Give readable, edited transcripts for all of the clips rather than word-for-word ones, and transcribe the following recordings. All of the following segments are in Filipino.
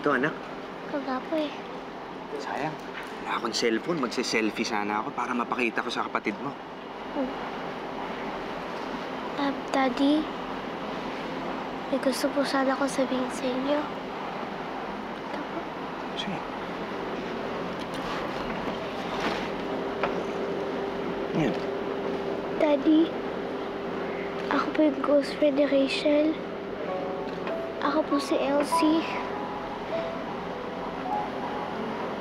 dito, anak? Wala po eh. Sayang. Wala akong cellphone. Magse-selfie sana ako para mapakita ko sa kapatid mo. Daddy, may gusto po sana akong sabihin sa inyo. Ito po. Sige. Yan. Daddy, ako po yung ghost friend ni Rachel. Ako po si Elsie.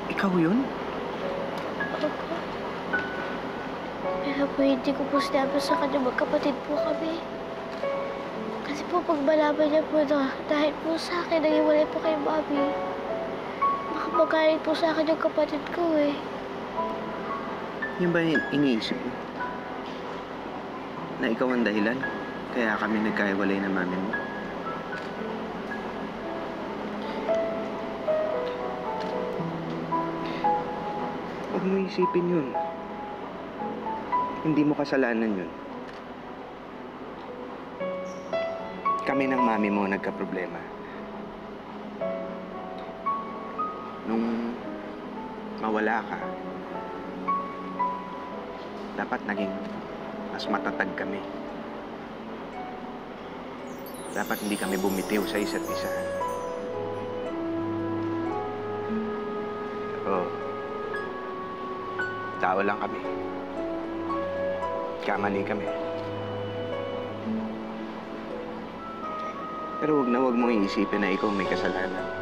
Ikaw yun? Opo. Pero po hindi ko po sinabi sa kanya magkapatid po kami. Kasi po pag malaman niya po na dahil po sa akin nag-iwalay po kay Mami, baka magalit po sa akin yung kapatid ko eh. Yan ba yung iniisip mo? Na ikaw ang dahilan? Kaya kami nagkaiwalay ng mami mo? Huwag mo isipin yun. Hindi mo kasalanan yun. Kami ng mami mo nagka-problema. Nung mawala ka, dapat naging mas matatag kami. Dapat hindi kami bumitiw sa isa't isa. Pero, tao lang kami. Kamali kami. Pero wag mong iisipin na ikaw may kasalanan.